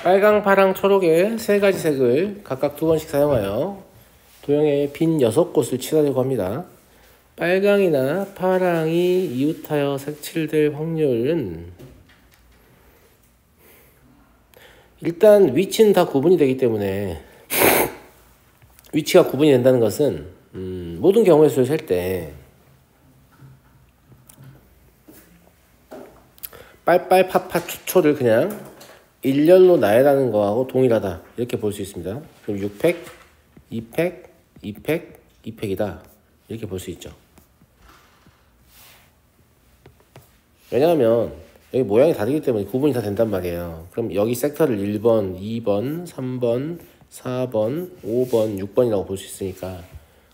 빨강, 파랑, 초록의 세 가지 색을 각각 2번씩 사용하여 도형의 빈 6곳을 칠하려고 합니다. 빨강이나 파랑이 이웃하여 색칠될 확률은 일단 위치는 다 구분이 되기 때문에 위치가 구분이 된다는 것은 모든 경우의 수를 셀 때 빨빨 파파 초초를 그냥 일렬로 나열하는 거하고 동일하다 이렇게 볼 수 있습니다. 그럼 6팩, 2팩, 2팩, 2팩이다 이렇게 볼 수 있죠. 왜냐하면 여기 모양이 다르기 때문에 구분이 다 된단 말이에요. 그럼 여기 섹터를 1번, 2번, 3번, 4번, 5번, 6번이라고 볼 수 있으니까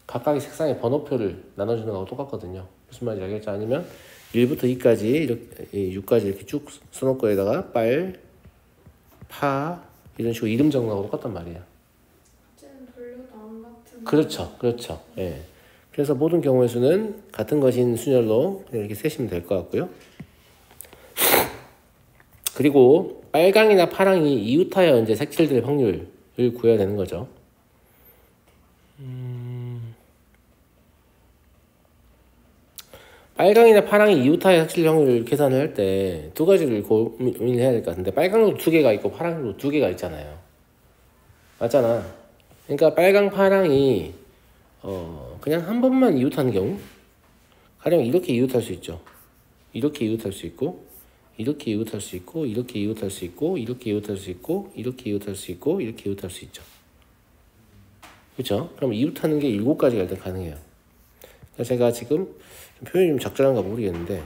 각각의 색상의 번호표를 나눠주는 거하고 똑같거든요. 무슨 말인지 알겠죠? 아니면 1부터 2까지 이렇게 6까지 이렇게 쭉 써놓고 여기다가 빨, 파 이런 식으로 이름 적는 거하고 똑같단 말이에요. 쟤는 돌려도 안 같은. 그렇죠, 그렇죠. 예. 그래서 모든 경우의 수는 같은 것인 순열로 그냥 이렇게 세시면 될 것 같고요. 그리고 빨강이나 파랑이 이웃하여 이제 색칠될 확률을 구해야 되는 거죠. 빨강이나 파랑이 이웃하여 색칠 확률을 계산을 할 때 2가지를 고민을 해야 될 것 같은데 빨강도 2개가 있고 파랑도 2개가 있잖아요. 맞잖아. 그러니까 빨강, 파랑이 그냥 한 번만 이웃하는 경우 가령 이렇게 이웃할 수 있죠. 이렇게 이웃할 수 있고 이렇게 이웃할 수 있고 이렇게 이웃할 수 있고 이렇게 이웃할 수 있고 이렇게 이웃할 수 있고 이렇게 이웃할 수 있죠. 그렇죠? 그럼 이웃하는 게 7가지가 일단 가능해요. 제가 지금 표현이 좀 적절한가 모르겠는데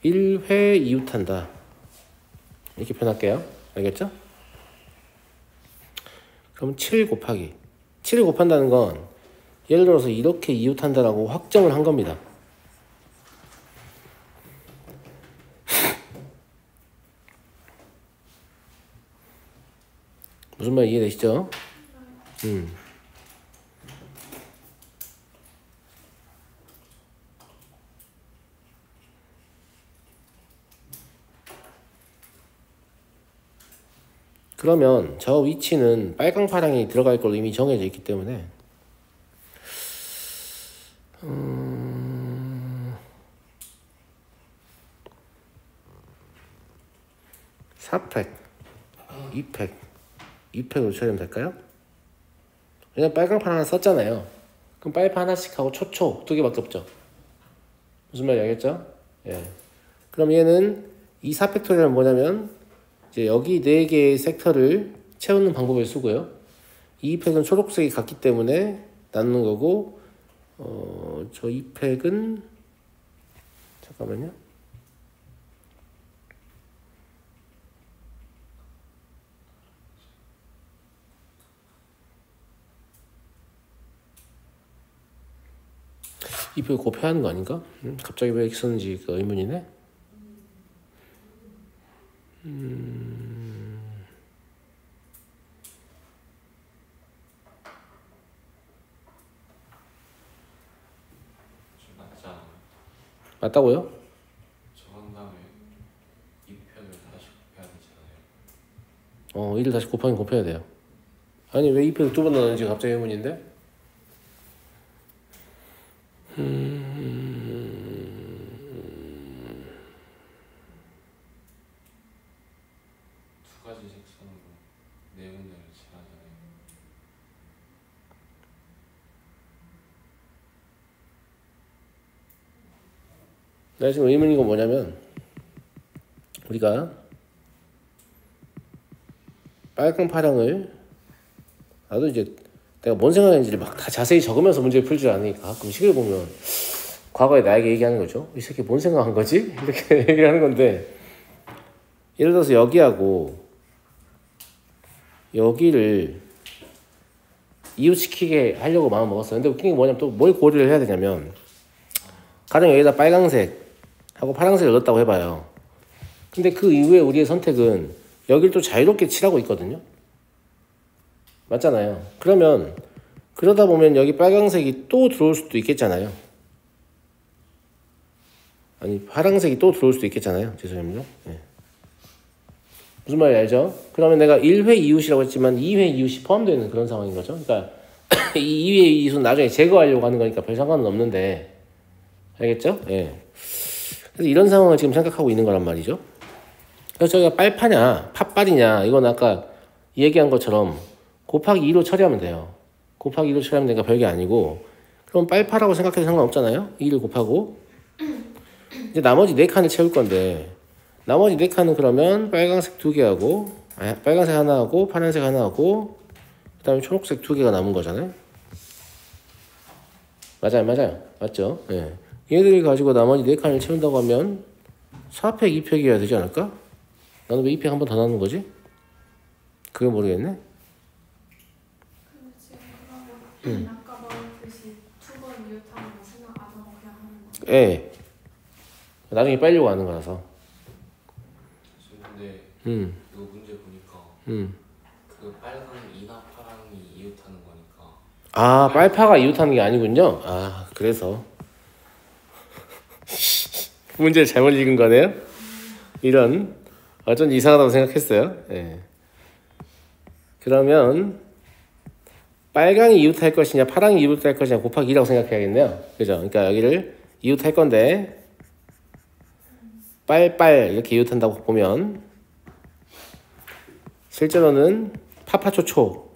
1회 이웃한다 이렇게 표현할게요. 알겠죠? 그럼 7 곱하기 7을 곱한다는 건 예를 들어서 이렇게 이웃한다라고 확정을 한 겁니다. 무슨 말 이해되시죠? 그러면 저 위치는 빨강, 파랑이 들어갈 걸로 이미 정해져 있기 때문에 4팩, 2팩, 2팩으로 처리하면 될까요? 왜냐면 빨강, 파랑 하나 썼잖아요. 그럼 빨파 하나씩 하고 초초 2개밖에 없죠. 무슨 말인지 알겠죠? 예. 그럼 얘는 이 4팩토리얼은 뭐냐면 이제 여기 4개의 섹터를 채우는 방법을 쓰고요. 이 2팩은 초록색이 같기 때문에 나누는 거고 저 2팩은 잠깐만요. 이 팩을 곱해야 하는 거 아닌가? 갑자기 왜 이렇게 썼는지 의문이네. 맞다고요? 저한 다음에 2편을 다시 곱해야 되잖아요. 1을 다시 곱하긴 곱해야 돼요. 아니 왜 2팩을 2번 나누는지 갑자기 의문인데? 두 가지 색상으로 네 군데를 칠하잖아요. 내가 지금 의문인 건 뭐냐면 우리가 빨강, 파랑을 나도 이제 내가 뭔 생각했는지를 막 다 자세히 적으면서 문제를 풀 줄 아니까 가끔 시계를 보면 과거에 나에게 얘기하는 거죠. 이 새끼 뭔 생각한 거지? 이렇게 얘기를 하는 건데 예를 들어서 여기하고 여기를 이웃시키게 하려고 마음 먹었어요. 근데 웃긴 게 뭐냐면 또 뭘 고려를 해야 되냐면 가령 여기다 빨강색하고 파란색을 넣었다고 해봐요. 근데 그 이후에 우리의 선택은 여기를 또 자유롭게 칠하고 있거든요. 맞잖아요. 그러면 그러다 보면 여기 빨강색이 또 들어올 수도 있겠잖아요. 아니 파란색이 또 들어올 수도 있겠잖아요. 죄송합니다. 네. 무슨 말인지 알죠? 그러면 내가 1회 이웃이라고 했지만 2회 이웃이 포함되어 있는 그런 상황인 거죠. 그러니까 이 2회 이웃은 나중에 제거하려고 하는 거니까 별 상관은 없는데 알겠죠? 예. 그래서 이런 상황을 지금 생각하고 있는 거란 말이죠. 그래서 저희가 빨파냐 팥빨이냐 이건 아까 얘기한 것처럼 곱하기 2로 처리하면 돼요. 곱하기 2로 처리하면 되니까 별게 아니고 그럼 빨파라고 생각해도 상관없잖아요. 2를 곱하고 이제 나머지 4칸을 채울 건데 나머지 4칸은 그러면 빨강색 2개 하고 빨간색 하나 하고 파란색 하나 하고 그 다음에 초록색 2개가 남은 거잖아요. 맞아요. 맞죠? 예. 얘들을 가지고 나머지 4칸을 채운다고 하면 4팩 2팩이어야 되지 않을까? 나는 왜 2팩 한 번 더 나누는 거지? 그게 모르겠네. 근데 지금 그러면 아까 말했듯이 2번 이웃하는 거 생각 안 하고 그냥 하는 거. 예. 나중에 빼려고 하는 거라서. 근데 이거 문제 보니까 그 빨강이나 파랑이 이웃하는 거니까. 아, 빨파가 이웃하는 게 아니군요. 아, 그래서 문제를 잘못 읽은 거네요. 이런 어쩐지 이상하다고 생각했어요. 예. 그러면 빨강이 이웃할 것이냐 파랑이 이웃할 것이냐 곱하기 2라고 생각해야겠네요. 그죠? 그러니까 여기를 이웃할 건데 빨빨 이렇게 이웃한다고 보면 실제로는 파파초초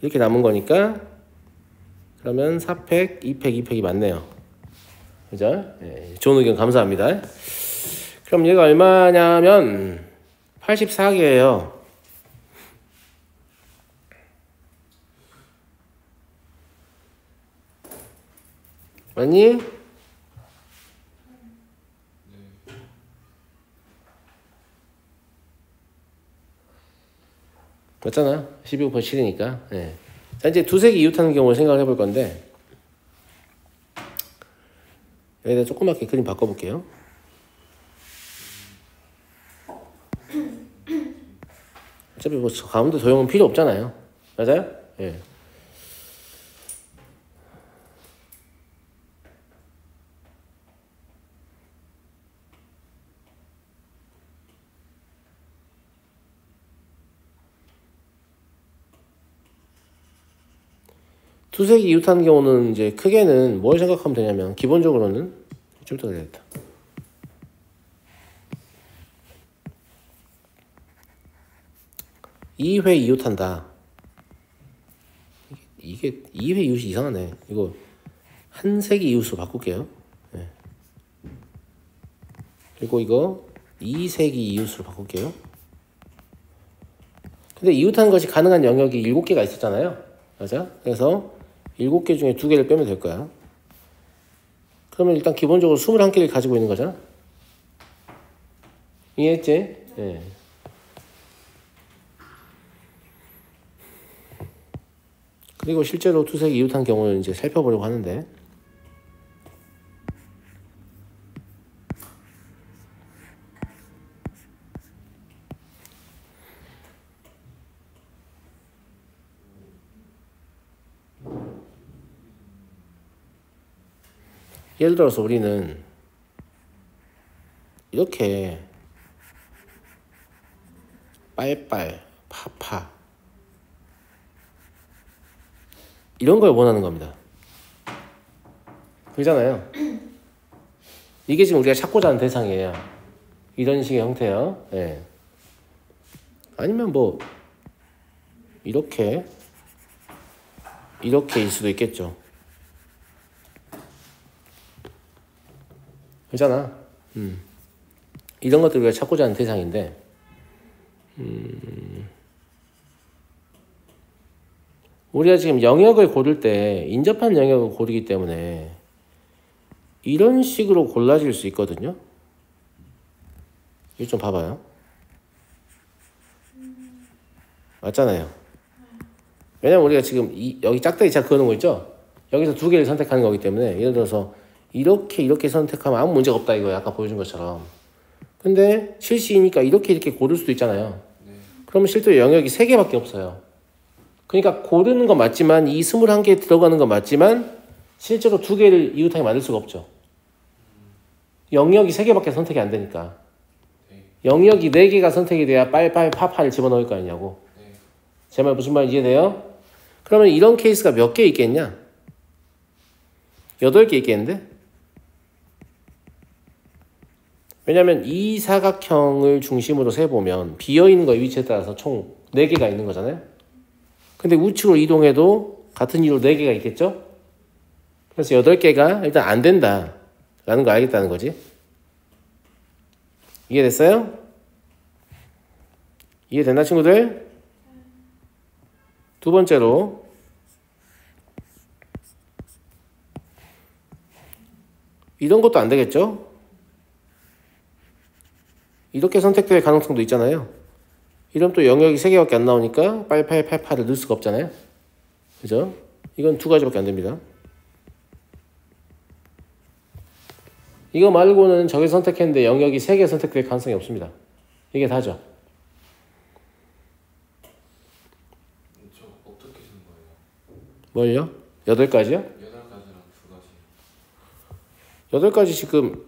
이렇게 남은 거니까 그러면 4팩, 2팩, 2팩이 맞네요. 그죠? 네, 좋은 의견 감사합니다. 그럼 얘가 얼마냐면 84개예요. 맞니? 맞잖아. 12 곱하기 7이니까. 네. 자, 이제 두색이 이웃하는 경우를 생각을 해볼 건데 여기다 조그맣게 그림 바꿔볼게요. 어차피 뭐 가운데 도형은 필요 없잖아요. 맞아요? 예. 두색이 이웃하는 경우는 이제 크게는 뭘 생각하면 되냐면 기본적으로는 좀 더 그래야겠다. 이 회 이웃한다. 이게 2회 이웃이 이상하네. 이거 한 색이 이웃으로 바꿀게요. 네. 그리고 이거 2색이 이웃으로 바꿀게요. 근데 이웃하는 것이 가능한 영역이 7개가 있었잖아요. 맞아? 그래서 7개 중에 2개를 빼면 될 거야. 그러면 일단 기본적으로 21개를 가지고 있는 거잖아. 이해했지? 예. 그리고 실제로 두색이 이웃한 경우를 이제 살펴보려고 하는데 예를 들어서 우리는 이렇게 빨빨, 파파 이런 걸 원하는 겁니다. 그렇잖아요. 이게 지금 우리가 찾고자 하는 대상이에요. 이런 식의 형태요. 예. 아니면 뭐 이렇게일 수도 있겠죠. 그렇잖아. 이런 것들 우리가 찾고자 하는 대상인데 우리가 지금 영역을 고를 때 인접한 영역을 고르기 때문에 이런 식으로 골라질 수 있거든요. 이거 좀 봐봐요. 맞잖아요. 왜냐면 우리가 지금 여기 짝대기 자 그어놓은 거 있죠? 여기서 2개를 선택하는 거기 때문에 예를 들어서 이렇게 선택하면 아무 문제가 없다 이거야. 아까 보여준 것처럼. 근데 실시이니까 이렇게 고를 수도 있잖아요. 그러면 실제로 영역이 3개밖에 없어요. 그러니까 고르는 건 맞지만 이 21개에 들어가는 건 맞지만 실제로 2개를 이웃하게 만들 수가 없죠. 영역이 3개밖에 선택이 안 되니까. 네. 영역이 4개가 선택이 돼야 빨빨파파를 집어넣을 거 아니냐고. 네. 제 말 무슨 말인지 이해돼요? 그러면 이런 케이스가 몇 개 있겠냐? 8개 있겠는데? 왜냐면 이 사각형을 중심으로 세보면 비어있는 거의 위치에 따라서 총 4개가 있는 거잖아요. 근데 우측으로 이동해도 같은 이유로 4개가 있겠죠? 그래서 8개가 일단 안 된다 라는 거 알겠다는 거지. 이해됐어요? 이해됐나 친구들? 두 번째로 이런 것도 안 되겠죠? 이렇게 선택될 가능성도 있잖아요. 이러면 또 영역이 3개밖에 안 나오니까 8888을 넣을 수가 없잖아요. 그죠? 이건 2가지밖에 안 됩니다. 이거 말고는 저게 선택했는데 영역이 3개 선택될 가능성이 없습니다. 이게 다죠. 저 어떻게 쓴 거예요? 뭘요? 8가지요? 8가지랑 2가지. 8가지 지금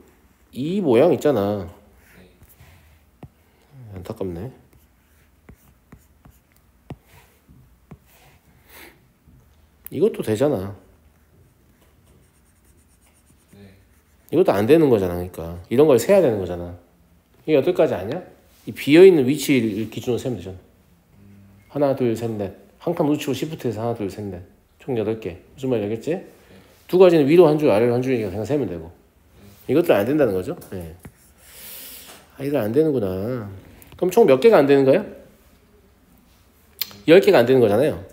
이 모양 있잖아. 네. 안타깝네. 이것도 되잖아. 네. 이것도 안 되는 거잖아. 그러니까 이런 걸 세야 되는 거잖아. 이게 8가지 아니야? 이 비어있는 위치를 기준으로 세면 되잖아. 하나 둘 셋 넷. 한 칸 우측으로 시프트해서 하나 둘 셋 넷. 총 8개. 무슨 말인지 알겠지? 2가지는 위로 한 줄 아래로 한 줄이니까 그냥 세면 되고. 이것도 안 된다는 거죠. 네. 아, 이거 안 되는구나. 그럼 총 몇 개가 안 되는 거예요? 10개가 안 되는 거잖아요.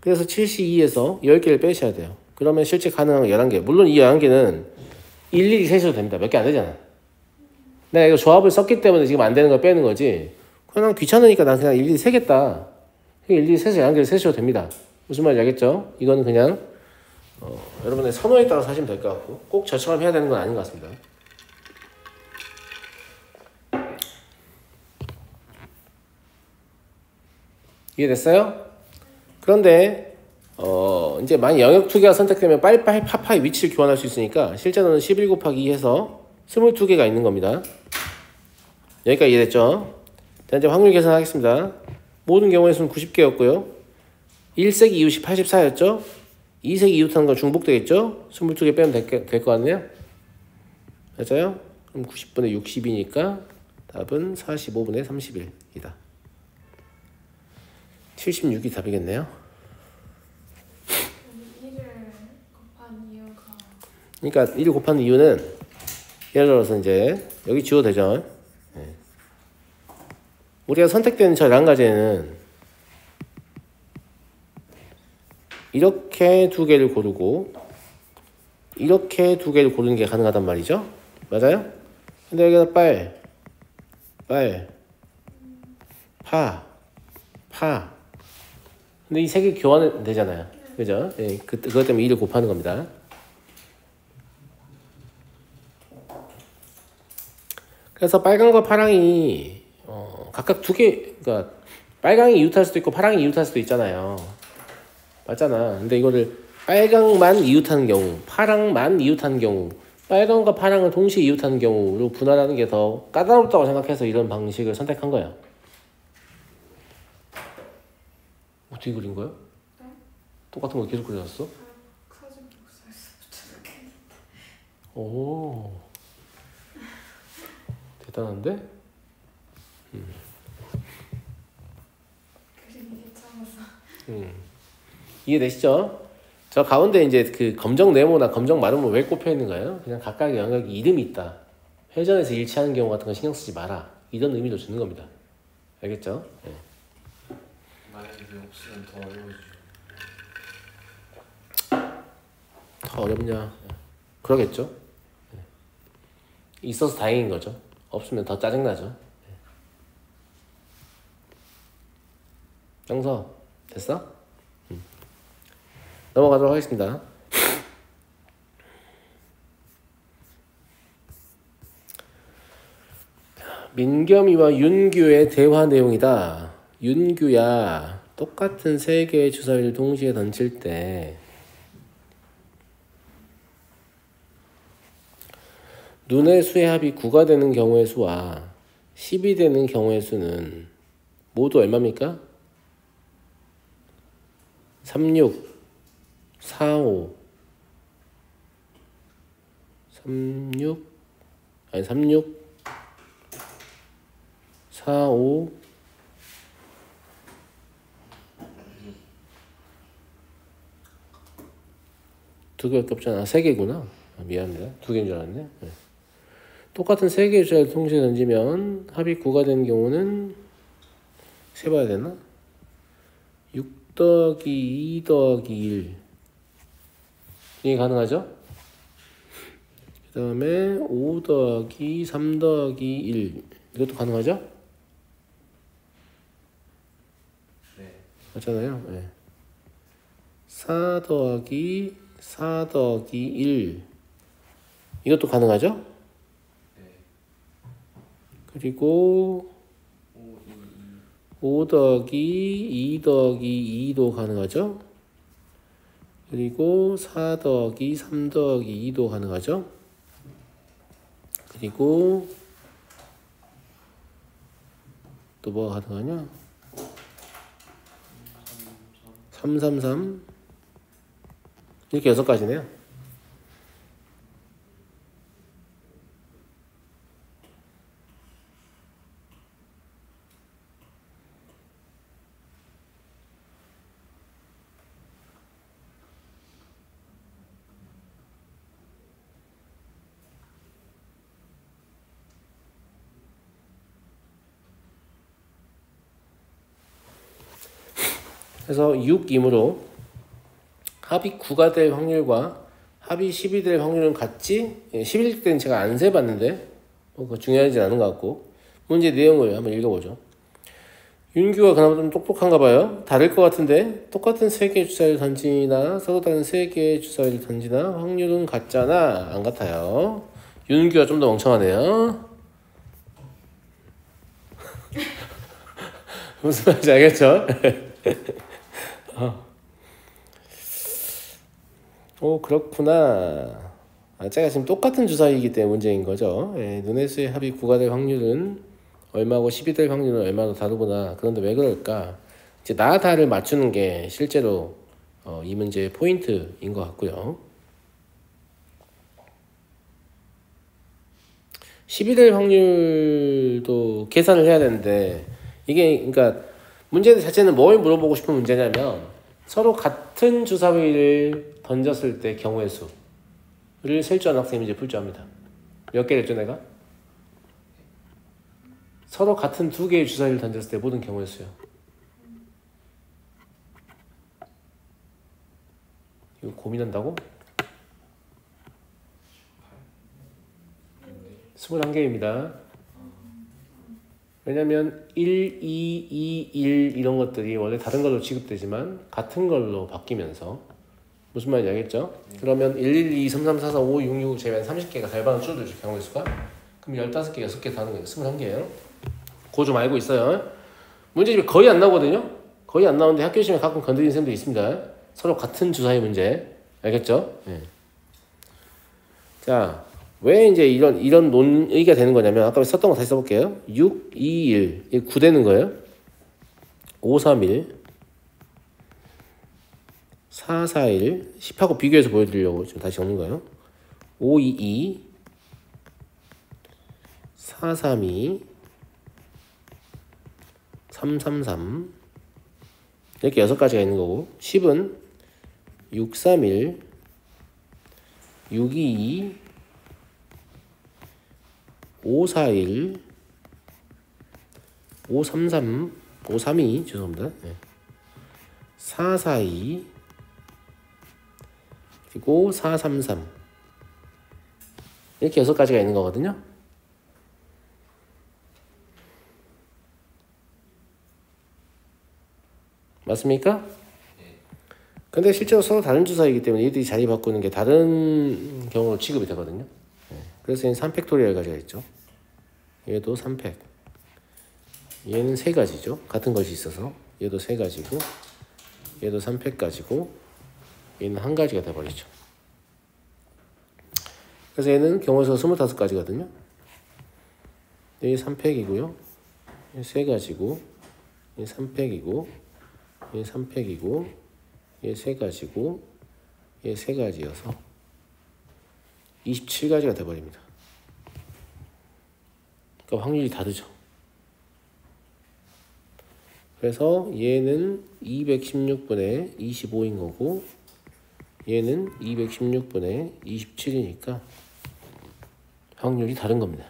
그래서 72에서 10개를 빼셔야 돼요. 그러면 실제 가능한 건 11개. 물론 이 11개는 일일이 세셔도 됩니다. 몇 개 안 되잖아. 내가 이거 조합을 썼기 때문에 지금 안 되는 걸 빼는 거지. 그냥 귀찮으니까 난 그냥 일일이 세겠다. 일일이 세서 11개를 세셔도 됩니다. 무슨 말인지 알겠죠? 이거는 그냥 여러분의 선호에 따라서 하시면 될 것 같고 꼭 저처럼 해야 되는 건 아닌 것 같습니다. 이해됐어요? 그런데 이제 만약 영역 2개가 선택되면 빨리빨리 파파의 위치를 교환할 수 있으니까 실제로는 11 곱하기 2 해서 22개가 있는 겁니다. 여기까지 이해됐죠? 자, 이제 확률 계산하겠습니다. 모든 경우의 수는 90개였고요. 1색 이웃이 84였죠? 2색 이웃하는 건 중복되겠죠? 22개 빼면 될 것 같네요. 맞아요? 그럼 90분의 60이니까 답은 45분의 31이다. 76이 답이겠네요. 1을 곱한 이유가 그러니까 1을 곱하는 이유는 예를 들어서 이제 여기 지워도 되죠. 네. 우리가 선택된 저 랑가제는 이렇게 2개를 고르고 이렇게 2개를 고르는 게 가능하단 말이죠. 맞아요? 근데 여기다 파. 근데 이 3개 교환은 되잖아요. 그죠? 네, 그것 때문에 2를 곱하는 겁니다. 그래서 빨강과 파랑이 각각 2개, 그러니까 빨강이 이웃할 수도 있고 파랑이 이웃할 수도 있잖아요. 맞잖아. 근데 이거를 빨강만 이웃하는 경우, 파랑만 이웃하는 경우, 빨강과 파랑을 동시에 이웃하는 경우로 분할하는 게 더 까다롭다고 생각해서 이런 방식을 선택한 거야. 어떻게 그린 거야? 네? 똑같은 거 계속 그려놨어? 카즈 복사해서 붙여놓겠는데 오, 대단한데? 그림이 괜찮아서 이해되시죠? 저 가운데 이제 그 검정 네모나 검정 마름모 왜 꼽혀 있는 거예요? 그냥 각각의 영역이 이름이 있다. 회전에서 일치하는 경우 같은 거 신경 쓰지 마라. 이런 의미도 주는 겁니다. 알겠죠? 네. 만약에 그 없으면 더 어려워지죠. 더 어렵냐? 그러겠죠? 네. 있어서 다행인 거죠. 없으면 더 짜증나죠. 영서 됐어? 넘어가도록 하겠습니다. 민겸이와 윤규의 대화 내용이다. 윤규야, 똑같은 3개의 주사위를 동시에 던질 때 눈의 수의 합이 9가 되는 경우의 수와 10이 되는 경우의 수는 모두 얼마입니까? 36, 45, 36, 45, 두 개밖에 없잖아. 세 개구나. 미안합니다. 두 개인 줄 알았네. 네. 똑같은 세 개의 주사를 동시에 던지면 합이 9가 되는 경우는 세봐야 되나? 6 더하기 2 더하기 1 이게 가능하죠? 그 다음에 5 더하기 3 더하기 1 이것도 가능하죠? 네. 맞잖아요. 네. 4 더하기 4 더하기 1 이것도 가능하죠? 네. 그리고 5 더하기 2 더하기 2도 가능하죠? 그리고 4 더하기 3 더하기 2도 가능하죠? 그리고 또 뭐가 가능하냐? 3, 3, 3 이렇게 6가지네요. 그래서 6이므로 합이 9가 될 확률과 합이 10이 될 확률은 같지? 11일 때는 제가 안 세봤는데 그거 중요하지 않은 것 같고 문제 내용을 한번 읽어보죠. 윤규가 그나마 좀 똑똑한가 봐요. 다를 것 같은데 똑같은 3개의 주사위를 던지나 서로 다른 3개의 주사위를 던지나 확률은 같잖아. 안 같아요. 윤규가 좀 더 멍청하네요. 무슨 말인지 알겠죠? 오 그렇구나. 제가 지금 똑같은 주사위이기 때문에 문제인 거죠. 예, 눈의 수의 합이 9가 될 확률은 얼마고 10이 될 확률은 얼마나 다르구나. 그런데 왜 그럴까? 이제 나다를 맞추는 게 실제로 이 문제의 포인트인 것 같고요. 10이 될 확률도 계산을 해야 되는데 이게 그러니까 문제 자체는 뭘 물어보고 싶은 문제냐면 서로 같은 주사위를 던졌을 때 경우의 수를 셀 줄 아는 학생이 이제 풀 줄 압니다. 몇 개를 했죠 내가? 서로 같은 2개의 주사위를 던졌을 때 모든 경우의 수요. 이거 고민한다고? 21개입니다. 왜냐면 1, 2, 2, 1 이런 것들이 원래 다른 걸로 취급되지만 같은 걸로 바뀌면서 무슨 말인지 알겠죠? 그러면 1, 1, 2, 3, 3, 4, 4, 5, 6, 6 제외한 30개가 달방은 줄어들죠. 경우의 수가. 그럼 15개, 6개 다는 거예요. 21개예요. 그거 좀 알고 있어요. 문제집이 거의 안 나오거든요. 거의 안 나오는데 학교 시험에 가끔 건드리는 쌤도 있습니다. 서로 같은 주사위 문제. 알겠죠? 네. 자, 왜 이제 이런 논의가 되는 거냐면 아까 썼던 거 다시 써볼게요. 6, 2, 1 이게 9 되는 거예요. 5, 3, 1 4, 4, 1 10하고 비교해서 보여드리려고 지금 다시 적는 거예요. 5, 2, 2 4, 3, 2 3, 3, 3 이렇게 6가지가 있는 거고 10은 6, 3, 1 6, 2, 2 5, 4, 1 5, 3, 3 5, 3, 2 죄송합니다. 네. 4, 4, 2 그리고 4, 3, 3 이렇게 6가지가 있는 거거든요. 맞습니까? 근데 실제로 서로 다른 주사이기 때문에 얘들이 자리 바꾸는 게 다른 경우로 취급이 되거든요. 그래서 얘는 3팩토리얼 가지가 있죠. 얘도 3팩. 얘는 3가지죠. 같은 것이 있어서. 얘도 3가지고 얘도 3팩 가지고 얘는 1가지가 돼버리죠. 그래서 얘는 경우에서 25가지거든요. 여기 3팩이고요. 얘 3가지고, 얘 3팩이고, 얘 3팩이고, 얘 3가지고, 얘 3가지여서 27가지가 돼버립니다. 그러니까 확률이 다르죠. 그래서 얘는 216분의 25인 거고, 얘는 216분의 27이니까 확률이 다른 겁니다.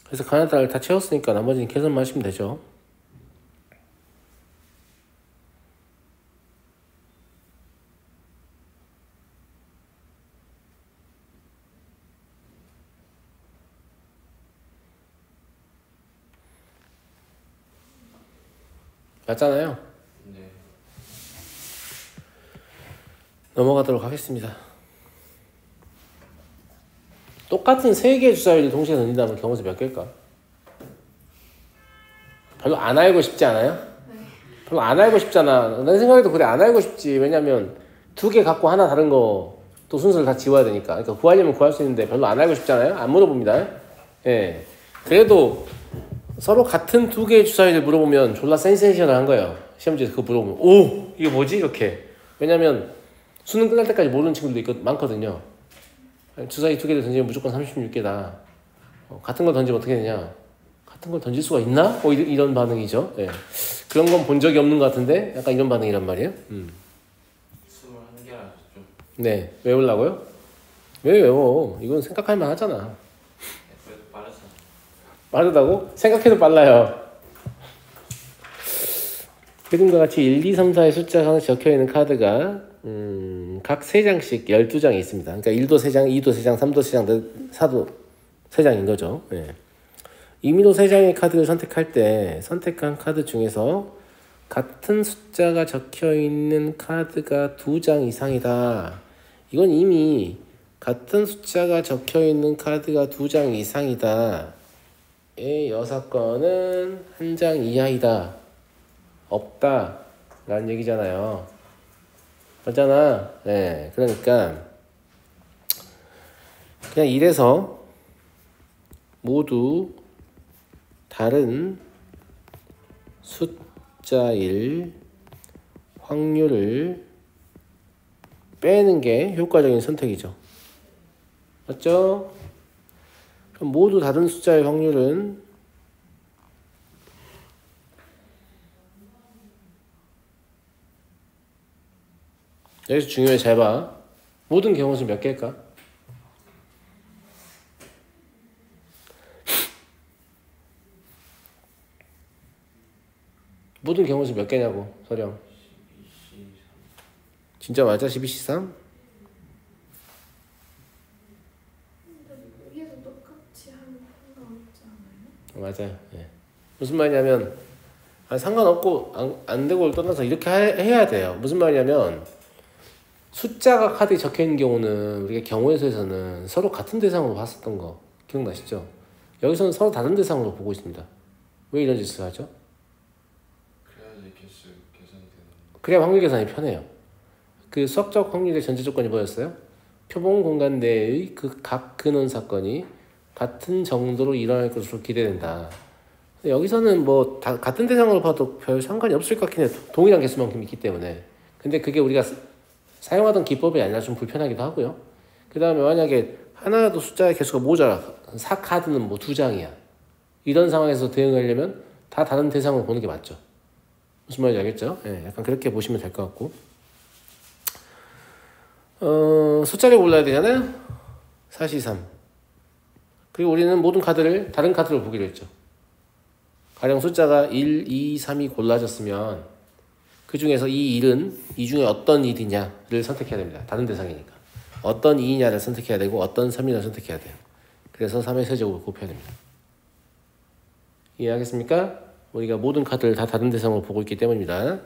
그래서 가나다를 다 채웠으니까 나머지는 계산만 하시면 되죠. 맞잖아요. 네. 넘어가도록 하겠습니다. 똑같은 3개의 주사위를 동시에 던진다면 경우수 몇 개일까? 별로 안 알고 싶지 않아요? 네. 별로 안 알고 싶잖아. 내 생각에도 그래. 안 알고 싶지. 왜냐면 2개 갖고 하나 다른 거 또 순서를 다 지워야 되니까. 그러니까 구하려면 구할 수 있는데 별로 안 알고 싶잖아요. 안 물어봅니다. 예. 그래도 서로 같은 2개의 주사위를 물어보면 졸라 센세이션을 거예요. 시험지에서 그거 물어보면 오! 이게 뭐지? 이렇게. 왜냐면 수능 끝날 때까지 모르는 친구들도 많거든요. 주사위 2개를 던지면 무조건 36개다. 같은 걸 던지면 어떻게 되냐? 같은 걸 던질 수가 있나? 이런 반응이죠. 예. 그런 건 본 적이 없는 것 같은데 약간 이런 반응이란 말이에요. 21개라 좀 네. 외우려고요? 왜 외워? 이건 생각할 만 하잖아. 그래도 빠르잖아. 빠르다고? 생각해도 빨라요. 그림과 같이 1, 2, 3, 4의 숫자가 하나씩 적혀있는 카드가 각 3장씩 12장이 있습니다. 그러니까 1도 3장, 2도 3장, 3도 3장, 4도 3장인 거죠. 예. 임의로 3장의 카드를 선택할 때 선택한 카드 중에서 같은 숫자가 적혀있는 카드가 2장 이상이다. 이건 이미 같은 숫자가 적혀있는 카드가 2장 이상이다. 의 여사건은 1장 이하이다. 없다. 라는 얘기잖아요. 맞잖아. 네, 그러니까 그냥 이래서 모두 다른 숫자일 확률을 빼는 게 효과적인 선택이죠. 맞죠? 그럼 모두 다른 숫자의 확률은 여기서 중요해. 잘 봐. 모든 경우수 몇 개일까? 모든 경우수 몇 개냐고, 서령. 12, 진짜 맞아? 12C3? 근데 위에서 똑같이 하면 상관없지 않아요? 맞아요. 예. 무슨 말이냐면 상관없고 안 되고를 떠나서 이렇게 해야 돼요. 무슨 말이냐면 숫자가 카드에 적혀있는 경우는 우리가 경우의 수에서는 서로 같은 대상으로 봤었던 거 기억나시죠? 여기서는 서로 다른 대상으로 보고 있습니다. 왜 이런 짓을 하죠? 그래야지 개수 계산이 되는 거. 그래야 확률 계산이 편해요. 그 수학적 확률의 전제 조건이 뭐였어요? 표본 공간 내의 그 각 근원 사건이 같은 정도로 일어날 것으로 기대된다. 근데 여기서는 뭐 다 같은 대상으로 봐도 별 상관이 없을 것 같긴 해. 동일한 개수만큼 있기 때문에. 근데 그게 우리가 사용하던 기법이 아니라 좀 불편하기도 하고요. 그 다음에 만약에 하나라도 숫자의 개수가 모자라. 4카드는 뭐 2장이야. 이런 상황에서 대응하려면 다 다른 대상으로 보는 게 맞죠. 무슨 말인지 알겠죠? 예, 약간 그렇게 보시면 될 것 같고. 숫자를 골라야 되잖아요. 4C3. 그리고 우리는 모든 카드를 다른 카드로 보기로 했죠. 가령 숫자가 1, 2, 3이 골라졌으면 그 중에서 이 1은 이 중에 어떤 1이냐를 선택해야 됩니다. 다른 대상이니까. 어떤 2이냐를 선택해야 되고 어떤 3이냐를 선택해야 돼요. 그래서 3의 세제곱을 곱해야 됩니다. 이해하겠습니까? 우리가 모든 카드를 다 다른 대상으로 보고 있기 때문입니다.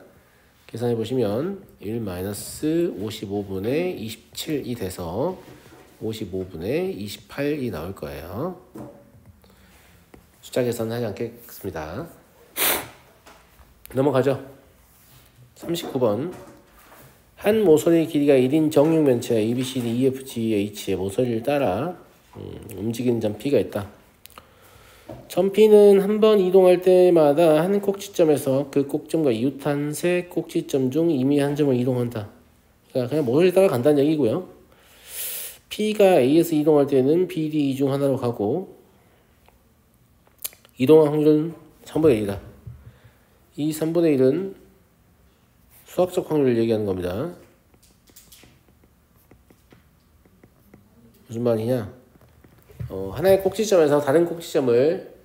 계산해 보시면 1-55분의 27이 돼서 55분의 28이 나올 거예요. 숫자 계산하지 않겠습니다. 넘어가죠. 39번. 한 모서리 길이가 1인 정육면체 ABCD, EFG, H의 모서리를 따라 움직이는 점 P가 있다. 점 P는 한 번 이동할 때마다 한 꼭지점에서 그 꼭지점과 이웃한 세 꼭지점 중 이미 한 점을 이동한다. 그러니까 그냥 모서리 따라 간다는 얘기고요. P가 A에서 이동할 때는 BD 중 하나로 가고 이동한 확률은 3분의 1이다. 이 3분의 1은 수학적 확률을 얘기하는 겁니다. 무슨 말이냐? 하나의 꼭지점에서 다른 꼭지점을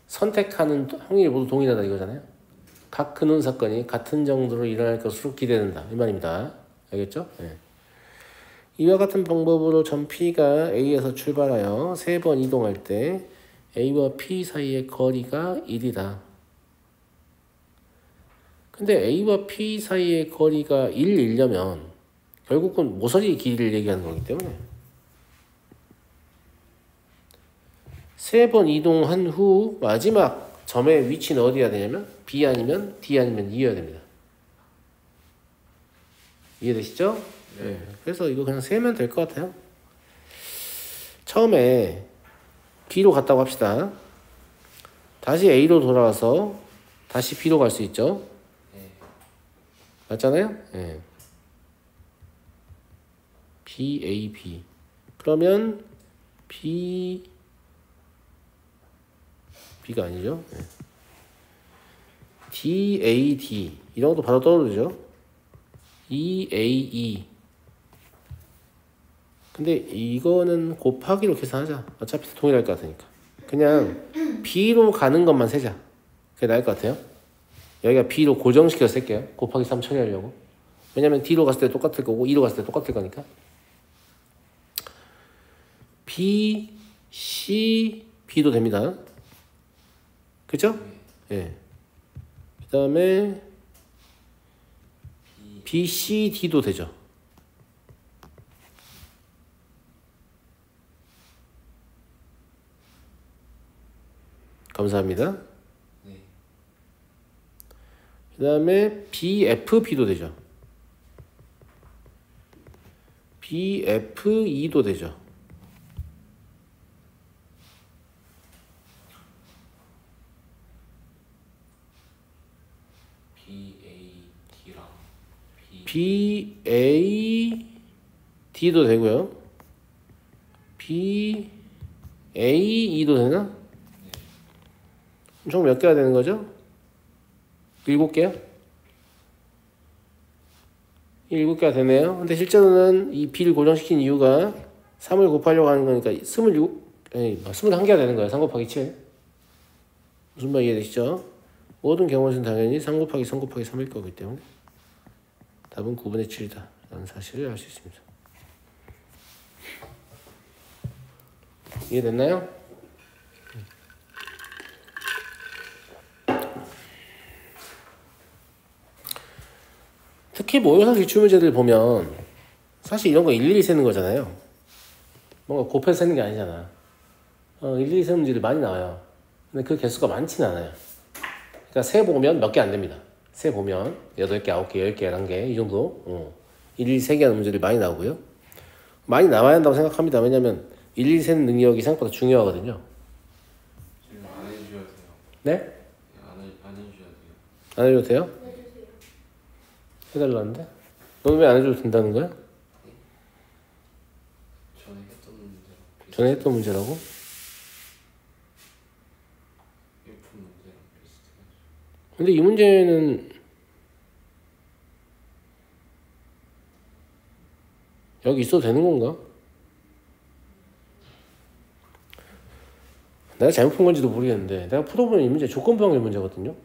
선택하는 확률이 모두 동일하다 이거잖아요. 각 근원 사건이 같은 정도로 일어날 것으로 기대된다 이 말입니다. 알겠죠? 네. 이와 같은 방법으로 점 P가 A에서 출발하여 3번 이동할 때 A와 P 사이의 거리가 1이다. 근데 A와 P 사이의 거리가 1이려면 결국은 모서리 길이를 얘기하는 거기 때문에 3번 이동한 후 마지막 점의 위치는 어디야 되냐면 B 아니면 D 아니면 E여야 됩니다. 이해되시죠? 네. 그래서 이거 그냥 세면 될 것 같아요. 처음에 B로 갔다고 합시다. 다시 A로 돌아와서 다시 B로 갈 수 있죠? 맞잖아요? 네. B, A, B. 그러면 B가 아니죠? 네. D, A, D. 이런 것도 바로 떠오르죠? E, A, E. 근데 이거는 곱하기로 계산하자. 어차피 동일할 것 같으니까. 그냥 B로 가는 것만 세자. 그게 나을 것 같아요. 여기가 B로 고정시켜서 쓸게요. 곱하기 3 처리하려고. 왜냐면 D로 갔을 때 똑같을 거고 E로 갔을 때 똑같을 거니까. B, C, B도 됩니다. 그죠? 예. 네. 그 다음에 B, C, D도 되죠. 감사합니다. 그 다음에 BFB도 되죠. BFE도 되죠. BAD도 되고요. BAE도 되나? 총 몇 개가 되는 거죠? 7개요? 7개가 되네요. 근데 실제로는 이 B를 고정시킨 이유가 3을 곱하려고 하는 거니까 21개가 되는 거예요. 3 곱하기 7. 무슨 말 이해되시죠? 모든 경우에서는 당연히 3 곱하기 3 곱하기 3일 거기 때문에 답은 9분의 7이다 라는 사실을 알 수 있습니다. 이해됐나요? 특히 모의고사 기출문제들 보면 사실 이런 거 일일이 세는 거잖아요. 뭔가 곱해서 세는 게 아니잖아. 일일이 세는 문제들이 많이 나와요. 근데 그 개수가 많지는 않아요. 그러니까 세 보면 몇 개 안 됩니다. 세 보면 8개, 9개, 10개, 11개 이 정도 일일이 세게 하는 문제들이 많이 나오고요. 많이 나와야 한다고 생각합니다. 왜냐면 일일이 세는 능력이 생각보다 중요하거든요. 지금 안 해주셔도 돼요. 네? 안 해주셔도 돼요. 안 해줘도 돼요? 해달라는데? 너는 왜 안 해줘도 된다는 거야? 전에 했던 문제라고? 일품 문제랑 비슷해요. 근데 이 문제는 여기 있어도 되는 건가? 내가 잘못 푼 건지도 모르겠는데 내가 풀어보면 이 문제 조건부확률 문제거든요.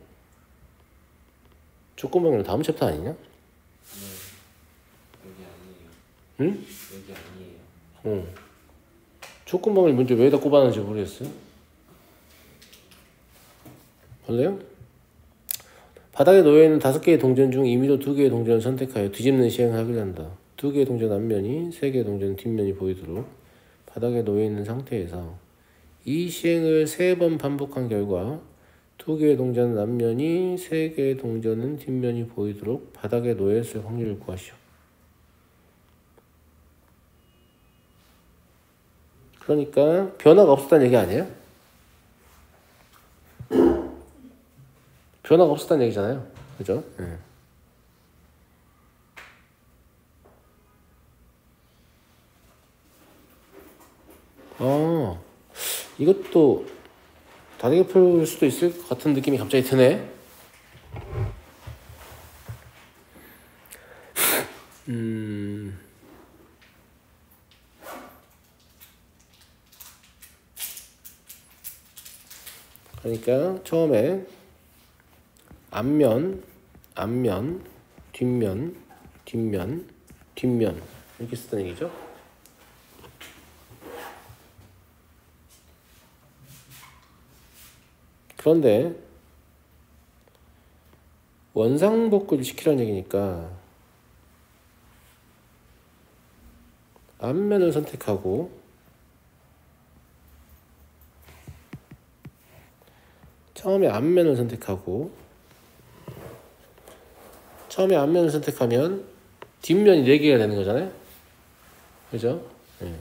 조건부확률 다음 챕터 아니냐? 네. 여기 아니에요. 응? 여기 아니에요. 응. 조건방을 문제 왜다 꼽아놨는지 모르겠어요. 볼래요? 바닥에 놓여있는 5개의 동전 중 임의로 2개의 동전을 선택하여 뒤집는 시행을 하게 한다. 2개의 동전 앞면이 3개의 동전 뒷면이 보이도록 바닥에 놓여있는 상태에서 이 시행을 3번 반복한 결과 2개의 동전 앞면이 3개의 동전은 뒷면이 보이도록 바닥에 놓여있을 확률을 구하시오. 그러니까 변화가 없었다는 얘기 아니에요? 변화가 없었다는 얘기잖아요. 그죠? 네. 이것도 다르게 풀 수도 있을 것 같은 느낌이 갑자기 드네. 그러니까 처음에 앞면, 뒷면 이렇게 썼다는 얘기죠. 그런데 원상복구를 시키라는 얘기니까 앞면을 선택하고 처음에 앞면을 선택하면 뒷면이 4개가 되는 거잖아요. 그죠? 네.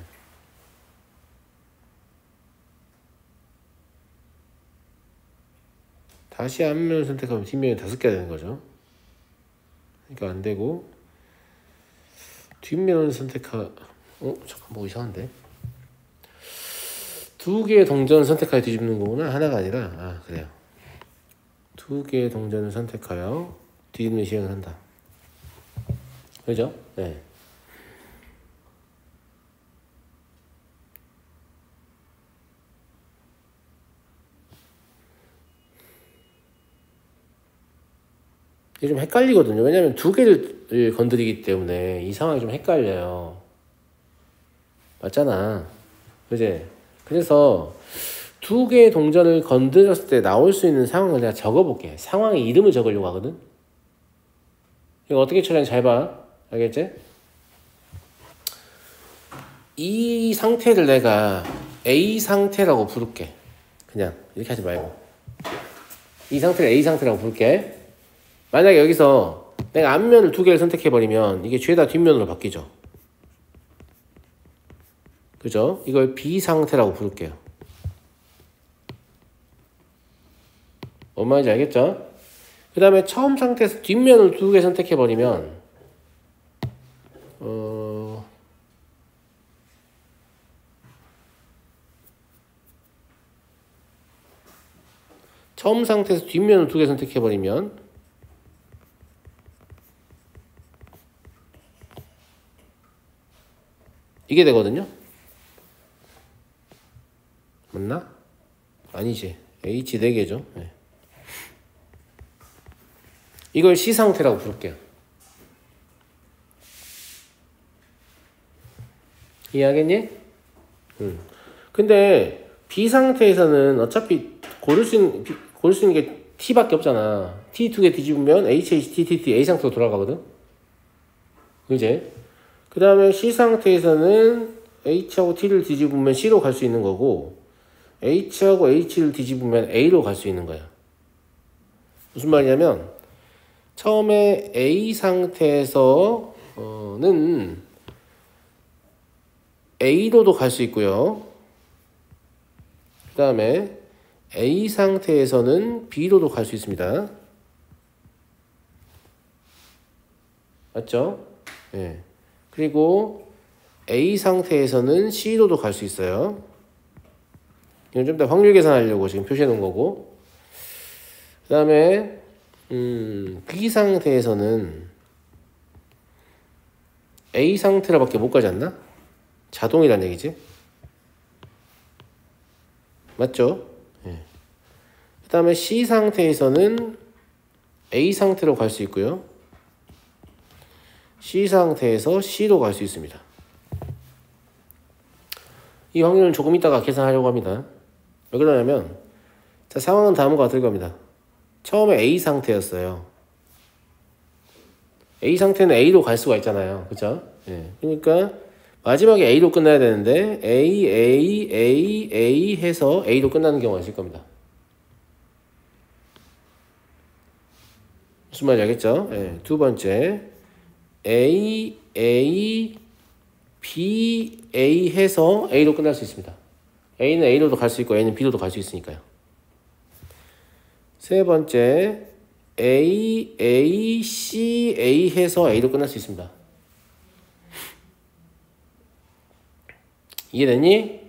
다시 앞면을 선택하면 뒷면이 5개가 되는 거죠. 그러니까 안 되고 뒷면을 잠깐 뭐 이상한데. 2개의 동전을 선택하여 뒤집는 거구나. 하나가 아니라 그래요. 2개의 동전을 선택하여 뒤집는 시행을 한다. 그죠? 네. 이게 좀 헷갈리거든요. 왜냐면 2개를 건드리기 때문에 이 상황이 좀 헷갈려요. 맞잖아. 그지? 그래서 2개의 동전을 건드렸을 때 나올 수 있는 상황을 내가 적어볼게. 상황의 이름을 적으려고 하거든. 이거 어떻게 처리하는지 잘 봐. 알겠지? 이 상태를 내가 A 상태라고 부를게. 그냥 이렇게 하지 말고 이 상태를 A 상태라고 부를게. 만약에 여기서 내가 앞면을 2개를 선택해버리면 이게 죄다 뒷면으로 바뀌죠. 그죠? 이걸 B 상태라고 부를게요. 뭔 말인지 알겠죠? 그 다음에 처음 상태에서 뒷면을 2개 선택해버리면 처음 상태에서 뒷면을 2개 선택해버리면 이게 되거든요. 맞나? 아니지. H 4개죠. 네. 이걸 C 상태라고 부를게요. 이해하겠니? 근데 B 상태에서는 어차피 고를 수 있는 게 T밖에 없잖아. T 2개 뒤집으면 T A 상태로 돌아가거든. 그제? 그 다음에 C 상태에서는 H하고 T를 뒤집으면 C로 갈 수 있는 거고 H하고 H를 뒤집으면 A로 갈 수 있는 거야. 무슨 말이냐면 처음에 A 상태에서는 A로도 갈 수 있고요. 그 다음에 A 상태에서는 B로도 갈 수 있습니다. 맞죠? 네. 그리고 A 상태에서는 C로도 갈 수 있어요. 이건 좀 더 확률 계산하려고 지금 표시해 놓은 거고. 그 다음에 B 상태에서는 A 상태로밖에 못 가지 않나? 자동이란 얘기지. 맞죠? 네. 그 다음에 C 상태에서는 A 상태로 갈 수 있고요. C 상태에서 C로 갈 수 있습니다. 이 확률은 조금 이따가 계산하려고 합니다. 왜 그러냐면 자, 상황은 다음과 같을 겁니다. 처음에 A 상태였어요. A 상태는 A로 갈 수가 있잖아요. 그죠? 예. 그러니까 마지막에 A로 끝나야 되는데 A 해서 A로 끝나는 경우가 있을 겁니다. 무슨 말인지 알겠죠? 예. 두 번째 A, B, A 해서 A로 끝날 수 있습니다. A는 A로도 갈 수 있고 A는 B로도 갈 수 있으니까요. 세 번째 A, C, A 해서 A로 끝날 수 있습니다. 이해됐니?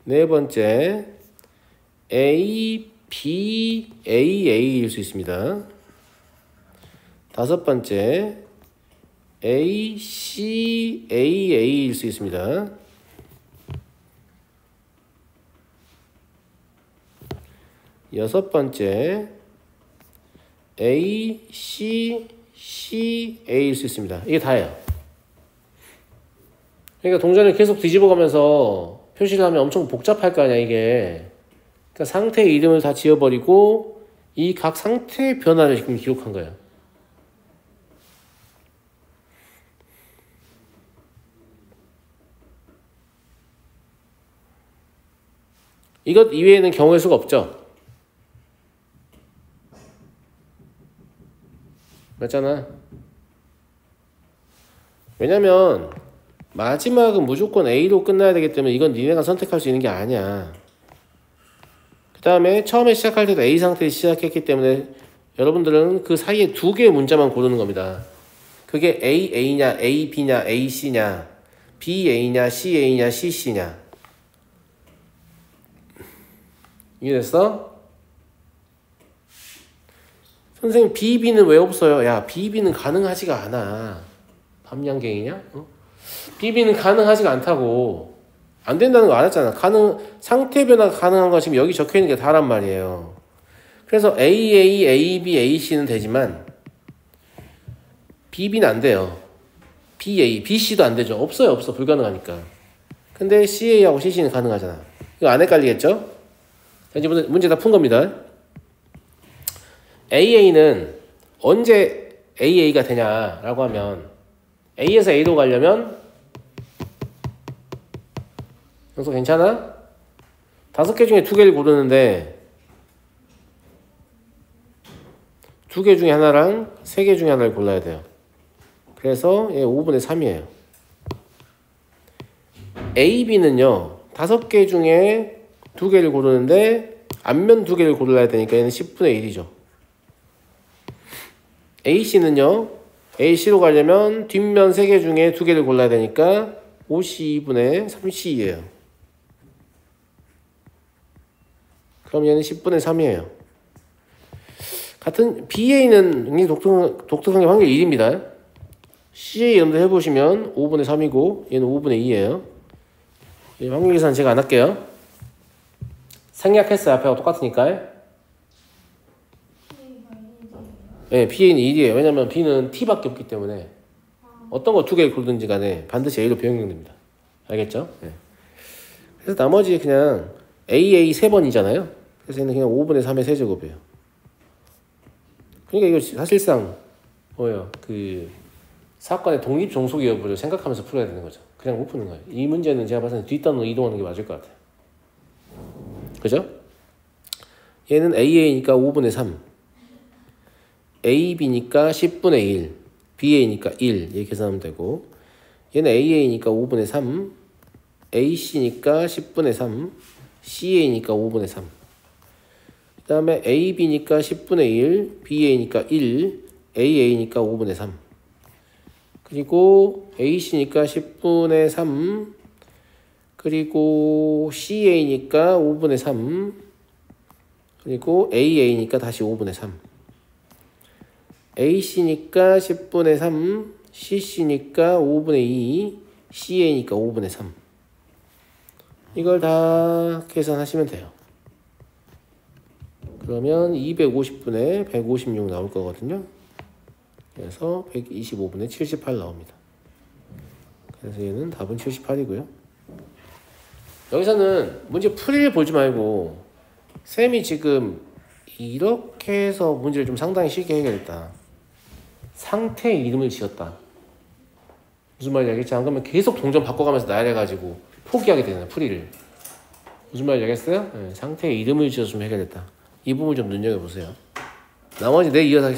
네 번째 A, B, A일 수 있습니다. 다섯 번째 A, C, A일 수 있습니다. 여섯 번째 A, C, A일 수 있습니다. 이게 다예요. 그러니까 동전을 계속 뒤집어 가면서 표시를 하면 엄청 복잡할 거 아니야 이게. 그러니까 상태의 이름을 다 지워버리고 이 각 상태의 변화를 지금 기록한 거예요. 이것 이외에는 경우의 수가 없죠. 맞잖아. 왜냐면 마지막은 무조건 A로 끝나야 되기 때문에 이건 니네가 선택할 수 있는 게 아니야. 그 다음에 처음에 시작할 때도 A 상태에 시작했기 때문에 여러분들은 그 사이에 두 개의 문자만 고르는 겁니다. 그게 A냐, AB냐, AC냐, BA냐, CA냐, CC냐. 이해됐어? 선생님 BB는 왜 없어요? 야 BB는 가능하지가 않아. 밤양갱이냐? BB는 가능하지가 않다고. 안 된다는 거 알았잖아. 상태 변화가 가능한 거 지금 여기 적혀 있는 게 다란 말이에요. 그래서 AA, AB, AC는 되지만 BB는 안 돼요. BA, BC도 안 되죠. 없어요. 없어. 불가능하니까. 근데 CA하고 CC는 가능하잖아. 이거 안 헷갈리겠죠? 자, 이제 문제 다 푼 겁니다. AA는 언제 AA가 되냐라고 하면 A에서 A로 가려면 영수 괜찮아? 5개 중에 2개를 고르는데 2개 중에 하나랑 3개 중에 하나를 골라야 돼요. 그래서 얘 5분의 3이에요. A, B는요 5개 중에 2개를 고르는데 앞면 2개를 골라야 되니까 얘는 10분의 1이죠. AC는요 AC로 가려면 뒷면 3개 중에 2개를 골라야 되니까 52분의 3C예요. 그럼 얘는 10분의 3이에요. 같은 BA는 굉장히 독특한 게 확률 1입니다. CA 연도 해보시면 5분의 3이고 얘는 5분의 2예요. 확률 계산 제가 안 할게요. 생략했어요. 앞에가 똑같으니까. 네, BA는 1이에요. 왜냐면 B는 T밖에 없기 때문에 어떤 거 2개를 고르든지 간에 반드시 A로 변경됩니다. 알겠죠? 네. 그래서 나머지 그냥 AA 3번이잖아요. 그래서 얘는 그냥 5분의 3의 세제곱이에요. 그러니까 이거 사실상 뭐예요? 그 사건의 독립 종속 여부를 생각하면서 풀어야 되는 거죠. 그냥 못 푸는 거예요. 이 문제는 제가 봤을 때 뒷단으로 이동하는 게 맞을 것 같아요. 그죠? 얘는 AA니까 5분의 3, AB니까 10분의 1, BA니까 1 이렇게 계산하면 되고, 얘는 AA니까 5분의 3, AC니까 10분의 3, CA니까 5분의 3. 그 다음에 AB니까 10분의 1, BA니까 1, AA니까 5분의 3. 그리고 AC니까 10분의 3, 그리고 CA니까 5분의 3, 그리고 AA니까 다시 5분의 3. AC니까 10분의 3, CC니까 5분의 2, CA니까 5분의 3. 이걸 다 계산하시면 돼요. 그러면 250분의 156 나올 거거든요. 그래서 125분의 78 나옵니다. 그래서 얘는 답은 78이고요. 여기서는 문제 풀이를 보지 말고 쌤이 지금 이렇게 해서 문제를 좀 상당히 쉽게 해결했다. 상태의 이름을 지었다. 무슨 말인지 알겠지? 안 그러면 계속 동전 바꿔가면서 나열해가지고 포기하게 되잖아요. 풀이를. 무슨 말인지 알겠어요? 네, 상태의 이름을 지어서 좀 해결했다. 이 부분 좀 눈여겨보세요. 나머지 내일 이어서 하겠습니다.